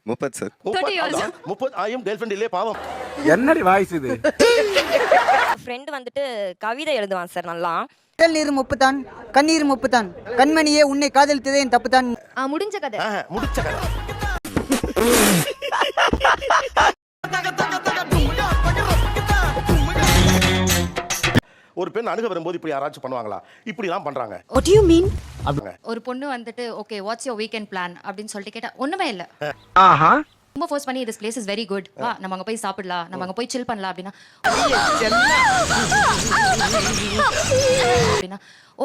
30 sir. 30 years. 30 ஆயும் girl friend இல்லையே பாவம். என்னடி வாய்ஸ் இது? ஃப்ரெண்ட் வந்துட்டு கவிதை எழுதுவான் சார் நல்லா. கடல் நீர் முப்புத்தான், கண்ணீர் முப்புத்தான், கண்மணியே உன்னை காதலித்ததே என் தப்புத்தான். முடிஞ்ச கதை. முடிச்ச கதை. ஒரு பெண் அணுக வரும்போது இப்படி யாராச்சும் பண்ணுவாங்களா? இப்படி எல்லாம் பண்றாங்க. What do you mean? ஒரு பொண்ணு வந்துட்டு okay what's your weekend plan அப்படின்னு சொல்லிட்டு கேட்டா ஒண்ணுமே இல்ல. ஆஹா. ரொம்ப ஃபோர்ஸ் பண்ணி this place is very good. வா நம்ம அங்க போய் சாப்பிடலாம், நம்ம அங்க போய் chill பண்ணலாம் அப்படினா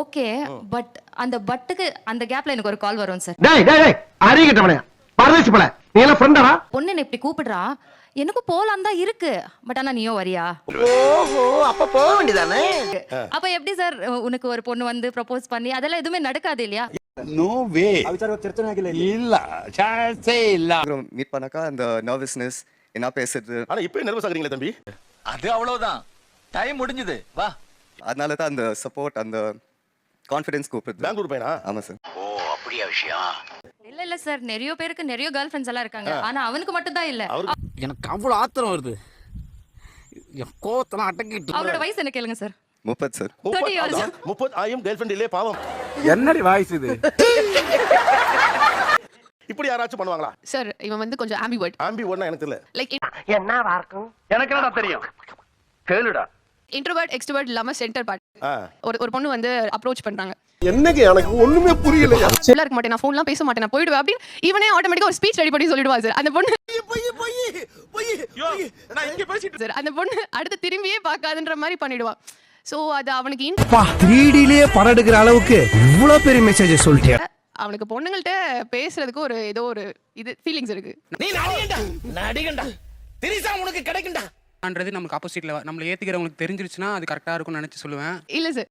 ஓகே பட் அந்த பட்டுக்கு அந்த கேப்ல எனக்கு ஒரு கால் வரும் சார். டேய் டேய் டேய் அறிகிட்டவனே. பரதேசி பல. நீ எல்லாம் ஃப்ரெண்டா? பொண்ணு என்ன இப்படி கூப்பிடுறா. எனக்கு போலாம் தான் இருக்கு. பட் ஆனா நீயோ வரியா? ஓஹோ அப்ப போக வேண்டியதானே. அப்ப எப்படி சார் உனக்கு ஒரு பொண்ணு வந்து ப்ரோபோஸ் பண்ணி அதெல்லாம் எதுவுமே நடக்காது இல்லையா? No way. இல்ல சான்ஸே இல்ல. மீட் பண்ணாக்கா அந்த நர்வஸ்னஸ் என்ன பேசுறது. ஆனா இப்போ நர்வஸ் ஆகுறீங்களா தம்பி? அது அவ்வளவுதான். டைம் முடிஞ்சது. வா. அதனால தான் அந்த சப்போர்ட் அந்த கான்ஃபிடன்ஸ் கூப்பிடுது. பெங்களூர் பையனா? ஆமா சார். ஓ அப்படியா விஷயம். இல்ல சார் நிறைய பேருக்கு நிறைய கேர்ள் ஃப்ரெண்ட்ஸ் எல்லாம் இருக்காங்க. ஆனா அவனுக்கு மட்டும் தான் இல்ல. எனக்கு அவ்வளவு ஆத்திரம் வருது. என் கோவத்தெல்லாம் அடக்கிட்டு. அவரோட வயசு என்ன கேளுங்க சார். 30 சார். 30 years. 30 ஆயும் கேர்ள் ஃப்ரெண்ட் இல்லையே பாவம். என்னடி வாய்ஸ் இது? இப்படி யாராச்சும் பண்ணுவாங்களா? சார் இவன் வந்து கொஞ்சம் ஆம்பிவர்ட். ஆம்பிவர்ட்னா எனக்கு தெரியல. லைக் என்னவா இருக்கும்? எனக்கு என்னடா தெரியும்? கேளுடா. இன்ட்ரோவர்ட் எக்ஸ்ட்ரோவர்ட் இல்லாம சென்டர் பார்ட். ஒரு பொண்ணு வந்து அப்ரோச் பண்றாங்க. என்னங்க எனக்கு ஒண்ணுமே புரியலையா? சொல்ல இருக்க மாட்டேன், நான் ஃபோன்லாம் பேச மாட்டேன், நான் போயிடுவேன் அப்படின்னு இவனே ஆட்டோமேட்டிக்கா ஒரு ஸ்பீச் ரெடி பண்ணி சொல்லிடுவா சார். அந்த பொண்ணு சார் அந்த பொண்ணு அடுத்து திரும்பியே பார்க்காதுன்ற மாதிரி பண்ணிடுவான். சோ அது அவனுக்கு 3Dலயே படம் எடுக்கிற அளவுக்கு இவ்வளவு பெரிய மெசேஜ் சொல்லிட்டியா? அவனுக்கு பொண்ணுங்கள்ட்ட பேசுறதுக்கு ஒரு ஏதோ ஒரு இது ஃபீலிங்ஸ் இருக்கு. நீ நடிகண்டா. திரிசா உனக்கு கிடைக்கும்டா. ன்றது நமக்கு ஆப்போசிட்ல நம்மள ஏத்துக்கிறவங்களுக்கு தெரிஞ்சிருச்சுனா அது கரெக்ட்டா இருக்கும்னு நினைச்சு சொல்லுவேன். இல்ல சார்.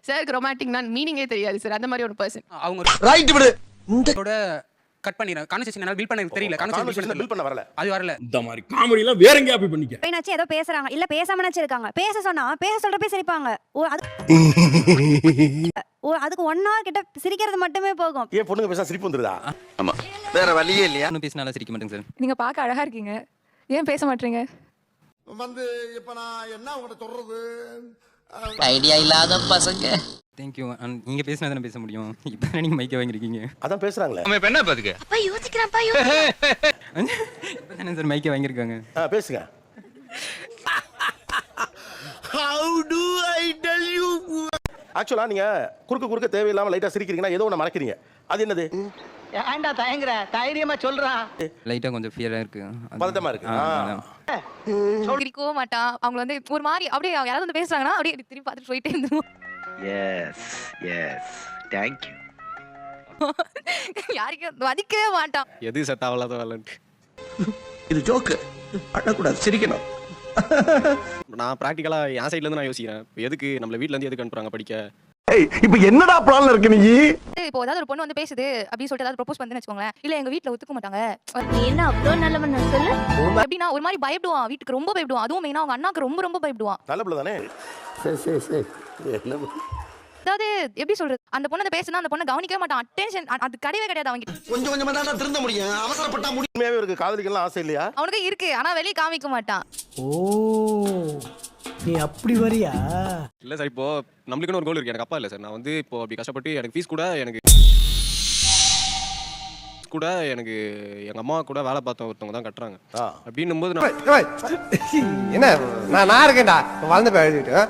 சார் ரொமான்டிக் நான் மீனிங்கே தெரியாது சார். அந்த மாதிரி ஒரு பர்சன். அவங்க ரைட் விடு. இதோட கட் பண்ணிர கான்வர்சேஷன் என்னால பில்ட் பண்ண தெரியல. கான்வர்சேஷன் பில்ட் பண்ண வரல. அது வரல. இந்த மாதிரி காமெடி எல்லாம் வேற எங்கயா போய் பண்ணிக்க. பையனாச்சு ஏதோ பேசுறாங்க இல்ல பேசாம நினைச்சிருக்காங்க. பேச சொன்னா பேச சொல்றப்ப சிரிப்பாங்க. அதுக்கு 1 hour கிட்ட சிரிக்கிறது மட்டுமே போகும். ஏன் பொண்ணுங்க பேச சிரிப்பு வந்துருதா? ஆமா. வேற வழியே இல்லையா? இன்னும் பேசினால சிரிக்க மாட்டேங்க சார். நீங்க பார்க்க அழகா இருக்கீங்க. ஏன் பேச மாட்டீங்க? வந்து இப்ப நான் என்ன உங்ககிட்ட சொல்றது? ஐடியா இல்லாத பசங்க. Thank you. நீங்க பேசினா தான பேச முடியும். இப்போ நீங்க மைக்க வாங்கிருக்கீங்க. அதான் பேசுறாங்களே. நம்ம இப்ப என்ன பாத்துக்க? அப்பா யோசிக்கறான்ப்பா இப்போ தான சார் மைக்க வாங்கிருக்காங்க. பேசுங்க. How do I tell you? ஆக்சுவலா நீங்க குறுக்க தேவையில்லாம லைட்டா சிரிக்கிறீங்கன்னா ஏதோ ஒண்ணு மறக்கிறீங்க. அது என்னது? ஏன்டா தயங்குற? தைரியமா சொல்றா. லைட்டா கொஞ்சம் ஃபியரா இருக்கு. பதட்டமா இருக்கு. சிரிக்கவே மாட்டான். அவங்க வந்து ஒரு மாதிரி அப்படியே யாராவது வந்து பேசுறாங்கன்னா அப்படியே திரும்பி பார்த்துட்டு போயிட்டே இருந்துருவோம். S thank you. யாரையும் மதிக்கவே மாட்டான். எது செட் ஆவலாத வரலன்ட்டு. இது ஜோக். அடக்கூடாது சிரிக்கணும். நான் பிராக்டிகலா என் சைடுல இருந்து நான் யோசிக்கிறேன். எதுக்கு நம்மள வீட்ல இருந்து எதுக்கு அனுப்புறாங்க படிக்க? ஏய் இப்போ என்னடா பிளான்ல இருக்கு நீ? இப்போ ஏதாவது ஒரு பொண்ணு வந்து பேசுது அப்படி சொல்லிட்டு ஏதாவது ப்ரோபோஸ் பண்ணுன்னு வெச்சுக்கோங்களேன். இல்ல எங்க வீட்ல ஒத்துக்க மாட்டாங்க. என்ன அவ்ளோ நல்லவன் சொல்லு. எப்படின்னா ஒரு மாதிரி பயப்படுவான். வீட்டுக்கு ரொம்ப பயப்படுவான். அதுவும் மெயினா அவங்க அண்ணாக்கு ரொம்ப பயப்படுவான். நல்ல பிள்ளை தானே? சரி. என்ன அதாவது எப்படி சொல்றது அந்த பொண்ணு பேசினா அந்த பொண்ணை கவனிக்கவே மாட்டான். அட்டென்ஷன் அது கிடையவே கிடையாது அவங்க. கொஞ்சம் கொஞ்சமா தான் திருந்த முடியும். அவசரப்பட்டா முடியும். உண்மையாவே இருக்கு. காதலிக்கலாம் ஆசை இல்லையா? அவனுக்கு இருக்கு ஆனா வெளிய காமிக்க மாட்டான். ஓ நீ அப்படி வரியா? இல்ல சார் இப்போ நம்மளுக்குன்னு ஒரு கோல் இருக்கு. எனக்கு அப்பா இல்ல சார். நான் வந்து இப்போ அப்படி கஷ்டப்பட்டு எனக்கு ஃபீஸ் கூட எனக்கு எங்க அம்மா கூட வேலை பார்த்த ஒருத்தவங்க தான் கட்டுறாங்க. அப்படின்னும் போது என்ன நான் இருக்கேன்டா. வாழ்ந்து போயிட்டு.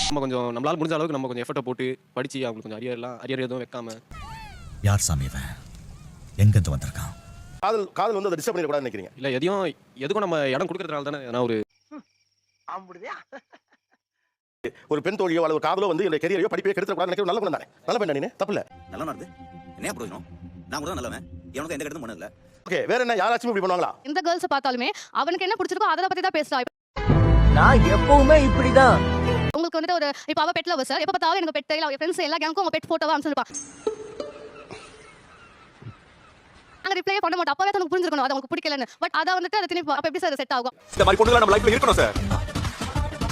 நம்ம கொஞ்சம் நம்மளால முடிஞ்ச அளவுக்கு நம்ம கொஞ்சம் எஃபர்ட்டை போட்டு படிச்சு அவங்களுக்கு கொஞ்சம் அரியர் எதுவும் வைக்காம. யார் சாமி இவன்? எங்க இருந்து வந்திருக்கான்? காதல் வந்து அதை டிஸ்டர்ப் பண்ணிட கூடாதுன்னு நினைக்கிறீங்க? இல்ல எதுக்கும் நம்ம இடம் கொடுக்கறதுனால தானே நான் ஒரு பெண் தோழியோ அல்லது ஒரு காதலோ வந்து என்னோட கெரியரையோ படிப்பையோ கெடுத்துட கூடாதுன்னு நினைக்கிற நல்ல பொண்ணு தானே? நல்ல பெண்ணா நீ? தப்பு இல்ல. நல்லா நடந்து என்ன பிரயோஜனம்? நான் கூட நல்லவன். எனக்கு எந்த கெடுதலும் பண்ணல. ஓகே வேற என்ன யாராச்சும் இப்படி பண்ணுவாங்களா? எந்த கேர்ள்ஸ் பார்த்தாலுமே அவனுக்கு என்ன பிடிச்சிருக்கோ அத பத்தி தான் பேசுறான். நான் எப்பவுமே இப்படிதான். உங்களுக்கு வந்து ஒரு இப்ப அவ பெட் லவர் சார். எப்ப பார்த்தாலும் எனக்கு பெட் இல்ல. அவ ஃப்ரெண்ட்ஸ் எல்லா கேங்க்கும் அவங்க பெட் போட்டோவா அனுப்பிச்சிருப்பா. அங்க ரிப்ளை பண்ண மாட்டா. அப்பவே உங்களுக்கு புரிஞ்சிருக்கணும் அது உங்களுக்கு பிடிக்கலன்னு. பட் அத வந்துட்டு அது திருப்பி அப்ப எப்படி சார் செட் ஆகும்? இந்த மாதிரி பொண்ணுங்க நம்ம லைஃப்ல இருக்கணும் சார்.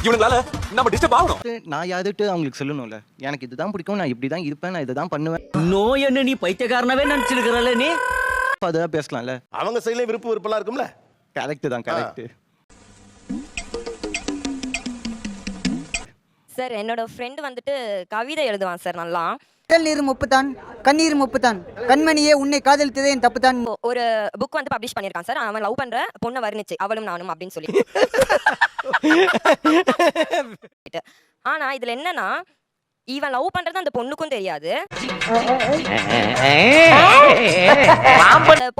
இவனுங்களால நம்ம டிஸ்டர்ப் ஆகணும். நான் யாருட்டு அவங்களுக்கு சொல்லணும்ல, எனக்கு இதுதான் பிடிக்கும், நான் இப்படி தான் இருப்பேன், நான் இதை தான் பண்ணுவேன். நோய் என்ன நீ பைத்தியக்காரனவே நினைச்சிருக்கிறல்ல நீ? அதெல்லாம் பேசலாம்ல. அவங்க சைட்லயே விருப்பம்லாம் இருக்கும்ல. கரெக்ட் தான், கரெக்ட். சார் என்னோட ஃப்ரெண்டு வந்துட்டு கவிதை எழுதுவான் சார் நல்லா. கடல் நீர் முப்புத்தான், கண்ணீர் முப்புத்தான், கண்மணியே உன்னை காதலித்ததே என் தப்புத்தான். ஒரு புக் வந்து பப்ளிஷ் பண்ணியிருக்கான் சார். அவன் லவ் பண்ற பொண்ணை வர்ணிச்சு அவளும் நானும் அப்படின்னு சொல்லி. ஆனா இதுல என்னன்னா, இவன் லவ் பண்றது அந்த பொண்ணுக்கும் தெரியாது.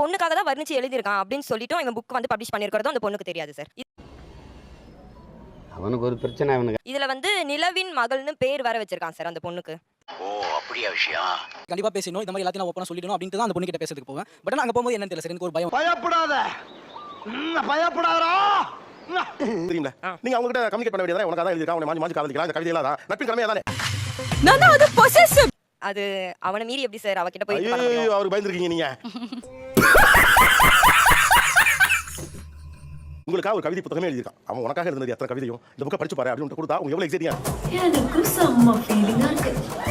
பொண்ணுக்காக தான் வர்ணிச்சு எழுதியிருக்கான் அப்படின்னு சொல்லிட்டு இவன் புக் வந்து பப்ளிஷ் பண்ணியிருக்கிறதும் அந்த பொண்ணுக்கு தெரியாது சார். அவனுக்கு ஒரு பிரச்சனை. அவனுக்கு இதுல வந்து நிலவின் மகள்னு பேர் வர வச்சிருக்கான் சார் அந்த பொண்ணுக்கு. ஓ அப்படியா விஷயம்? கண்டிப்பா பேசணும், இந்த மாதிரி எல்லாத்தையும் நான் ஓப்பனா சொல்லிடணும் அப்படின்ட்டு தான் அந்த பொண்ணு கிட்ட பேசுறதுக்கு போவேன். பட் நான் அங்க போகும்போது என்னன்னு தெரியல சார், எனக்கு ஒரு பயம். பயப்படாத, பயப்படாதா. தெரியுங்களா? நீங்க அவங்க கிட்ட கம்யூனிகேட் பண்ண வேண்டியதானே. உனக்கு அதான் எழுதிருக்கான், உன்னை மாஞ்சி காதலிக்கலாம், இந்த கவிதையெல்லாம் தான் நட்பின் கடமையா தானே. அது அவனை மீறி எப்படி சார் அவகிட்ட போய் இது பண்ண ஐயோ, முடியும்? அவருக்கு பயந்துருக்கீங்க நீங்க. உங்களுக்காக ஒரு கவிதை புத்தகமே எழுதிருக்கான். அவன் உனக்காக எழுதுனது எத்தனை கவிதையும் இந்த புக்கை படிச்சு பாரு அப்படின்னு கொடுத்தா அவங்க எவ்வளவு எக்ஸைட்டியா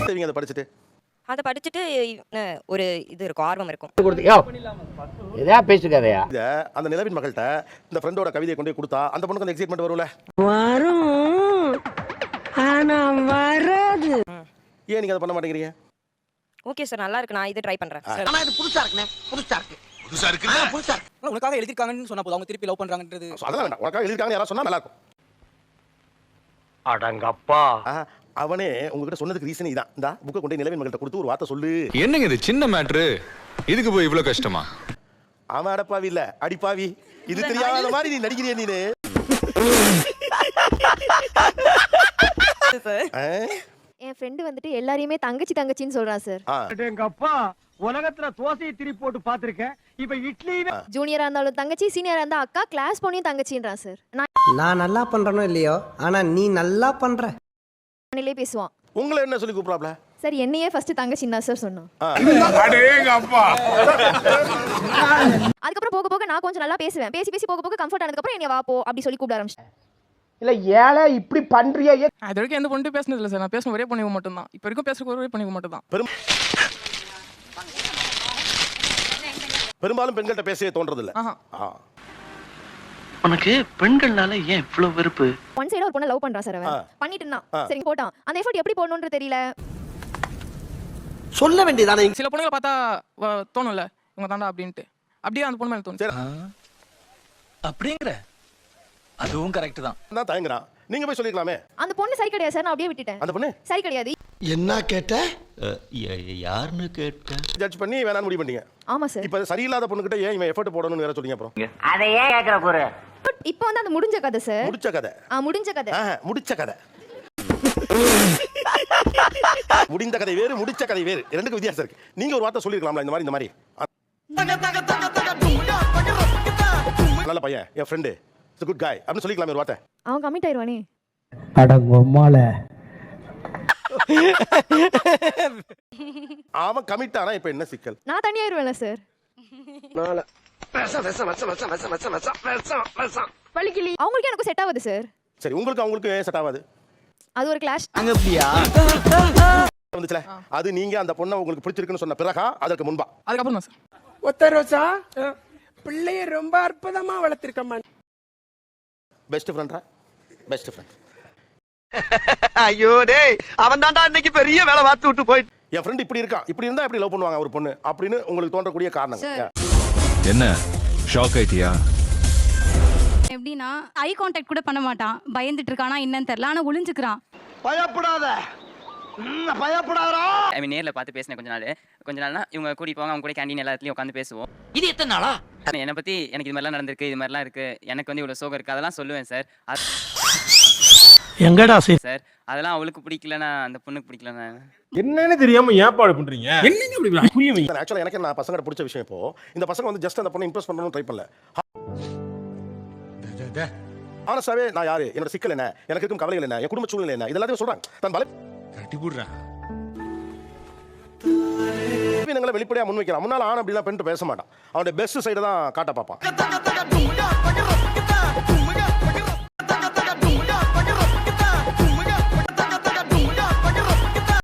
செய்வீங்க அதை படிச்சுட்டு? அதை படிச்சுட்டு ஒரு இது இருக்கும், ஆர்வம் இருக்கும். எதா பேசுகாதையா? இத அந்த நிலவின் மகள்கிட்ட இந்த ஃப்ரெண்டோட கவிதையை கொண்டு போய் கொடுத்தா அந்த பொண்ணுக்கு அந்த எக்ஸைட்மெண்ட் வரும்ல. வரும் ஆனா வராது. ஏன் நீங்க அதை பண்ண மாட்டேங்கிறீங்க? ஓகே சார், நல்லா இருக்கு, நான் இது ட்ரை பண்றேன். ஆனா இது புதுசா இருக்குனே, புதுசா இருக்கு. புதுசா இருக்கு. உனக்காக எழுதிருக்காங்கன்னு சொன்னா போதும், அவங்க திருப்பி லவ் பண்றாங்கன்றது அதெல்லாம் வேண்டாம். உனக்காக எழுதிருக்காங்க யாரா சொன்னா நல்லா இருக்கும். அடங்கப்பா. அவனே உங்ககிட்ட சொன்னதுக்கு ரீசன் இதான். இந்த புக்கை கொண்டு நிலவின் மகள்கிட்ட கொடுத்து ஒரு வார்த்தை சொல்லு. என்னங்க இது சின்ன மேட்ரு, இதுக்கு போய் இவ்வளவு கஷ்டமா? அவன் அடப்பாவி இல்ல அடிப்பாவி. இது தெரியாத மாதிரி நீ நடிக்கிறிய நீனு. என் ஃப்ரெண்டு வந்துட்டு எல்லாரையுமே தங்கச்சி தங்கச்சின்னு சொல்றான் சார். எங்க அப்பா உலகத்துல தோசையை திருப்பி போட்டு பாத்திருக்கேன். இப்ப இட்லி ஜூனியரா இருந்தாலும் தங்கச்சி, சீனியரா இருந்தா அக்கா, கிளாஸ் பொண்ணையும் தங்கச்சின்றான் சார். நான் நல்லா பண்றனோ இல்லையோ, ஆனா நீ நல்லா பண்ற. நானிலே பேசுவான். உங்களை என்ன சொல்லி கூப்பிடாப்ல? சார் என்னையே ஃபர்ஸ்ட் தங்கச்சின்னு தான் சார் சொன்னான். அதுக்கப்புறம் போக போக நான் கொஞ்சம் நல்லா பேசுவேன். பேசி பேசி போக போக கம்ஃபர்ட் ஆனதுக்கு அப்புறம் என்னைய வா போ அப்படி சொல்லி கூப்பிட ஆரம்பிச்சேன். இல்ல ஏழை இப்படி பண்றியே. அது வரைக்கும் எந்த பொண்ணு பேசினது இல்லை சார். நான் பேசணும் ஒரே பொண்ணு மட்டும் தான். இப்போ வரைக்கும் பேசுற ஒரே பொண்ணு மட்டும் தான். பெரும்பாலும் பெண்கள்கிட்ட பேசவே தோன்றது இல்ல. உனக்கு பெண்கள்னால ஏன் இவ்வளவு வெறுப்பு? ஒன் சைடா ஒரு பொண்ணை லவ் பண்றான் சார். அவன் பண்ணிட்டு இருந்தான். சரி போட்டான். அந்த எஃபர்ட் எப்படி போடணும்னு தெரியல. சொல்ல வேண்டியதானே. சில பொண்ணுங்களை பார்த்தா தோணும்ல இவங்க தாண்டா அப்படின்ட்டு. அப்படியே அந்த பொண்ணு மேல தோணும். அப்படிங்கிற அதுவும் கரெக்ட் தான். நான் தயங்குறான். நீங்க போய் சொல்லிக்கலாமே. அந்த பொண்ணு சரி கிடையாது சார், நான் அப்படியே விட்டுட்டேன். அந்த பொண்ணு சரி கிடையாது. என்ன கேட்ட? யாருன்னு கேட்ட? ஜட்ஜ் பண்ணி வேணாம்னு முடிவு பண்ணீங்க. ஆமா சார். இப்ப சரியில்லாத பொண்ணுகிட்ட ஏன் இவன் எஃபர்ட் போடணும்னு வேற சொல்றீங்க அப்புறம்? அதை ஏன் கேக்குற போற? இப்போ வந்து அந்த முடிஞ்ச கதை சார். முடிச்ச கதை. முடிஞ்ச கதை. முடிச்ச கதை. முடிந்த கதை வேறு, முடிச்ச கதை வேறு. ரெண்டுக்கு வித்தியாசம் இருக்கு. நீங்க ஒரு வார்த்தை சொல்லிருக்கலாம்ல இந்த மாதிரி. நல்ல பையன், என் ஃப்ரெண்டு, இட்ஸ் குட் காய் அப்படின்னு சொல்லிக்கலாமே ஒரு வார்த்தை. அவன் கமிட் ஆயிடுவானே. அடங்கம்மால அவன் கமிட் ஆனா இப்ப என்ன சிக்கல்? நான் தனியாயிருவேன்ல சார். வலிக்கலி அவங்களுக்கு எனக்கு செட் ஆகுது சார். சரி, உங்களுக்கு செட் ஆகாது. அது ஒரு கிளாஷ். அங்க அப்படியா வந்துச்சுல, அது நீங்க அந்த பொண்ணை உங்களுக்கு பிடிச்சிருக்குன்னு சொன்ன பிறகா அதற்கு முன்பா? அதுக்கப்புறம் தான் சார். ஒத்த ரோசா பிள்ளைய ரொம்ப அற்புதமா வளர்த்திருக்கம்மா. பெஸ்ட் ஃப்ரெண்டா? Best friend. ஐயோ டேய், அவன் தான்டா இன்னைக்கு பெரிய வேலை பார்த்து விட்டு போயிட்டு. என் ஃப்ரெண்ட் இப்படி இருக்கான், இப்படி இருந்தா எப்படி லவ் பண்ணுவாங்க ஒரு பொண்ணு அப்படின்னு உங்களுக்கு தோன்றக்கூடிய காரணம் என்ன? ஷாக் ஆயிட்டியா? எப்படின்னா ஐ கான்டாக்ட் கூட பண்ண மாட்டான். பயந்துட்டு இருக்கானா என்னன்னு தெரியல, ஆனா ஒளிஞ்சுக்கிறான். பயப்படாத, பயப்படாதடா. ஐ மீன் நேர்ல பார்த்து பேசினேன் கொஞ்ச நாள்னா இவங்க கூட்டி போவாங்க, அவங்க கூட கேண்டீன் எல்லாத்துலயும் உட்காந்து பேசுவோம். இது எத்தனை நாளா? என்னை பத்தி எனக்கு இது மாதிரிலாம் நடந்திருக்கு, இது மாதிரிலாம் இருக்கு, எனக்கு வந்து இவ்வளவு சோகம் இருக்கு, அதெல்லாம் சொல்லுவேன் சார். எங்கடா சார் அதெல்லாம் அவளுக்கு பிடிக்கலன்னா அந்த பொண்ணுக்கு பிடிக்கலன்னா என்னன்னு தெரியாம ஏற்பாடு பண்றீங்க. என்னங்க இப்படி புரிய வைங்க. ஆக்சுவலா எனக்கு நான் பசங்க பிடிச்ச விஷயம் இப்போ இந்த பசங்க வந்து ஜஸ்ட் அந்த பொண்ணை இம்ப்ரெஸ் பண்ணணும்னு ட்ரை பண்ணல. ஆனஸ்டாவே நான் யாரு, என்னோட சிக்கல் என்ன, எனக்கு இருக்கும் கவலைகள் என்ன, என் குடும்ப சூழ்நிலை என்ன, இதெல்லாத்தையும் சொல்றாங்க. தான் பல வெளிப்படையா முன்வைக்கிறான். முன்னால ஆண் அப்படிலாம் பெண் பேச மாட்டான். அவனுடைய பெஸ்ட் சைடு தான் காட்ட பார்ப்பான்.